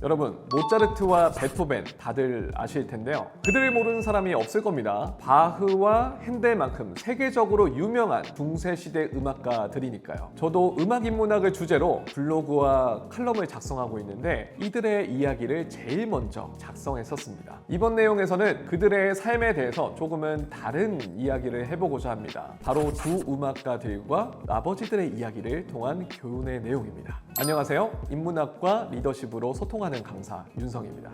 여러분, 모차르트와 베토벤 다들 아실 텐데요. 그들을 모르는 사람이 없을 겁니다. 바흐와 핸델만큼 세계적으로 유명한 중세시대 음악가들이니까요. 저도 음악인문학을 주제로 블로그와 칼럼을 작성하고 있는데 이들의 이야기를 제일 먼저 작성했었습니다. 이번 내용에서는 그들의 삶에 대해서 조금은 다른 이야기를 해보고자 합니다. 바로 두 음악가들과 아버지들의 이야기를 통한 교훈의 내용입니다. 안녕하세요. 인문학과 리더십으로 소통하는 강사 윤성입니다.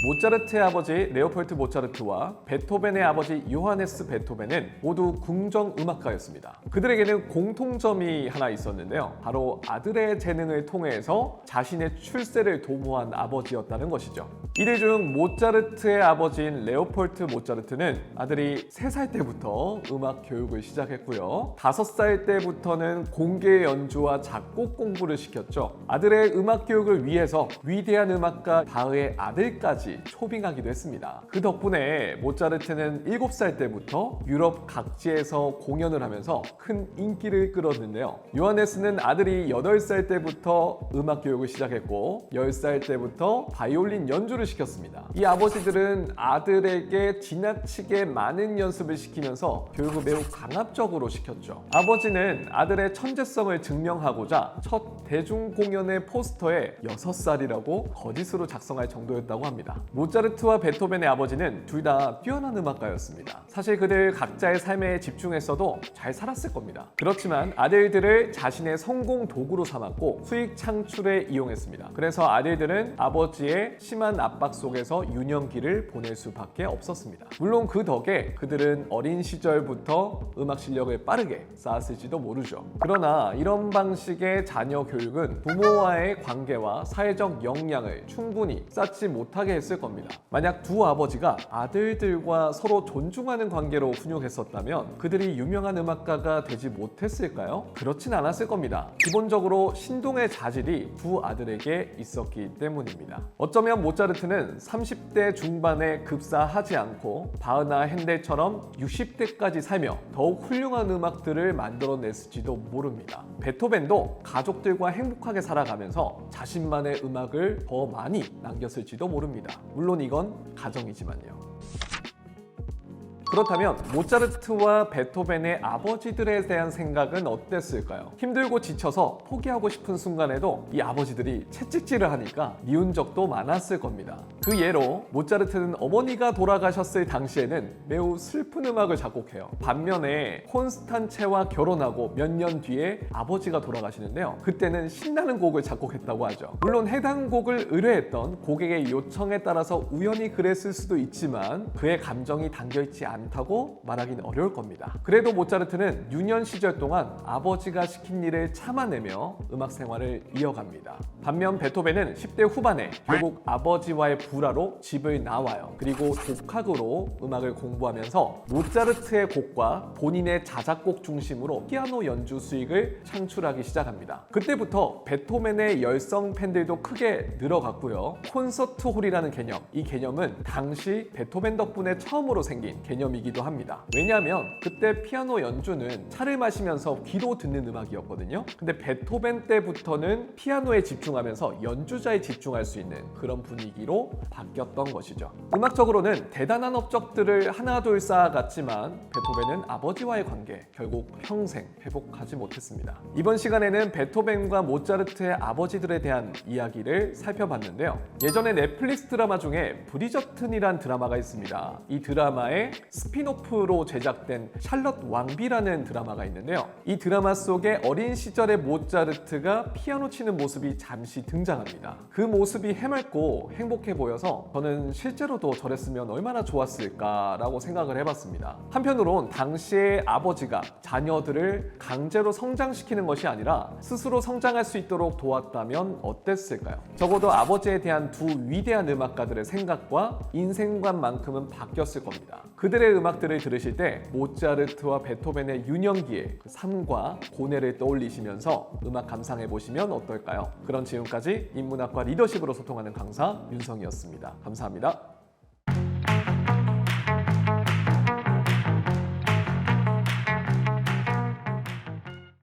모차르트의 아버지 레오폴트 모차르트와 베토벤의 아버지 요하네스 베토벤은 모두 궁정 음악가였습니다. 그들에게는 공통점이 하나 있었는데요. 바로 아들의 재능을 통해서 자신의 출세를 도모한 아버지였다는 것이죠. 이들 중 모차르트의 아버지인 레오폴트 모차르트는 아들이 3살 때부터 음악 교육을 시작했고요. 5살 때부터는 공개 연주와 작곡 공부를 시켰죠. 아들의 음악 교육을 위해서 위대한 음악가 바흐의 아들까지 초빙하기도 했습니다. 그 덕분에 모차르트는 7살 때부터 유럽 각지에서 공연을 하면서 큰 인기를 끌었는데요. 요하네스는 아들이 8살 때부터 음악 교육을 시작했고 10살 때부터 바이올린 연주를 시켰습니다. 이 아버지들은 아들에게 지나치게 많은 연습을 시키면서 교육을 매우 강압적으로 시켰죠. 아버지는 아들의 천재성을 증명하고자 첫 대중 공연의 포스터에 6살이라고 거짓으로 작성할 정도였다고 합니다. 모차르트와 베토벤의 아버지는 둘 다 뛰어난 음악가였습니다. 사실 그들 각자의 삶에 집중했어도 잘 살았을 겁니다. 그렇지만 아들들을 자신의 성공 도구로 삼았고 수익 창출에 이용했습니다. 그래서 아들들은 아버지의 심한 압박 속에서 유년기를 보낼 수밖에 없었습니다. 물론 그 덕에 그들은 어린 시절부터 음악 실력을 빠르게 쌓았을지도 모르죠. 그러나 이런 방식의 자녀 교육은 부모와의 관계와 사회적 역량을 충분히 쌓지 못하게 했을 겁니다. 만약 두 아버지가 아들들과 서로 존중하는 관계로 훈육했었다면 그들이 유명한 음악가가 되지 못했을까요? 그렇진 않았을 겁니다. 기본적으로 신동의 자질이 두 아들에게 있었기 때문입니다. 어쩌면 모차르트는 30대 중반에 급사하지 않고 바흐나 핸델처럼 60대까지 살며 더욱 훌륭한 음악들을 만들어냈을지도 모릅니다. 베토벤도 가족들과 행복하게 살아가면서 자신만의 음악을 더 많이 남겼을지도 모릅니다. 물론 이건 가정이지만요. 그렇다면 모차르트와 베토벤의 아버지들에 대한 생각은 어땠을까요? 힘들고 지쳐서 포기하고 싶은 순간에도 이 아버지들이 채찍질을 하니까 미운 적도 많았을 겁니다. 그 예로 모차르트는 어머니가 돌아가셨을 당시에는 매우 슬픈 음악을 작곡해요. 반면에 콘스탄체와 결혼하고 몇 년 뒤에 아버지가 돌아가시는데요. 그때는 신나는 곡을 작곡했다고 하죠. 물론 해당 곡을 의뢰했던 고객의 요청에 따라서 우연히 그랬을 수도 있지만 그의 감정이 담겨있지 않다고 말하기는 어려울 겁니다. 그래도 모차르트는 유년 시절 동안 아버지가 시킨 일을 참아내며 음악 생활을 이어갑니다. 반면 베토벤은 10대 후반에 결국 아버지와의 불화로 집을 나와요. 그리고 독학으로 음악을 공부하면서 모차르트의 곡과 본인의 자작곡 중심으로 피아노 연주 수익을 창출하기 시작합니다. 그때부터 베토벤의 열성 팬들도 크게 늘어갔고요. 콘서트홀이라는 개념, 이 개념은 당시 베토벤 덕분에 처음으로 생긴 개념이기도 합니다. 왜냐하면 그때 피아노 연주는 차를 마시면서 귀로 듣는 음악이었거든요. 근데 베토벤 때부터는 피아노에 집중하면서 연주자에 집중할 수 있는 그런 분위기로 바뀌었던 것이죠. 음악적으로는 대단한 업적들을 하나둘 쌓아갔지만 베토벤은 아버지와의 관계 결국 평생 회복하지 못했습니다. 이번 시간에는 베토벤과 모차르트의 아버지들에 대한 이야기를 살펴봤는데요. 예전에 넷플릭스 드라마 중에 브리저튼이란 드라마가 있습니다. 이 드라마의 스핀오프로 제작된 샬럿 왕비라는 드라마가 있는데요. 이 드라마 속에 어린 시절의 모차르트가 피아노 치는 모습이 잠시 등장합니다. 그 모습이 해맑고 행복해 보여서 저는 실제로도 저랬으면 얼마나 좋았을까라고 생각을 해봤습니다. 한편으론 당시의 아버지가 자녀들을 강제로 성장시키는 것이 아니라 스스로 성장할 수 있도록 도왔다면 어땠을까요? 적어도 아버지에 대한 두 위대한 음악가들의 생각과 인생관만큼은 바뀌었을 겁니다. 그들의 음악들을 들으실 때 모차르트와 베토벤의 유년기의 그 삶과 고뇌를 떠올리시면서 음악 감상해 보시면 어떨까요? 그럼 지금까지 인문학과 리더십으로 소통하는 강사 윤성이었습니다. 감사합니다.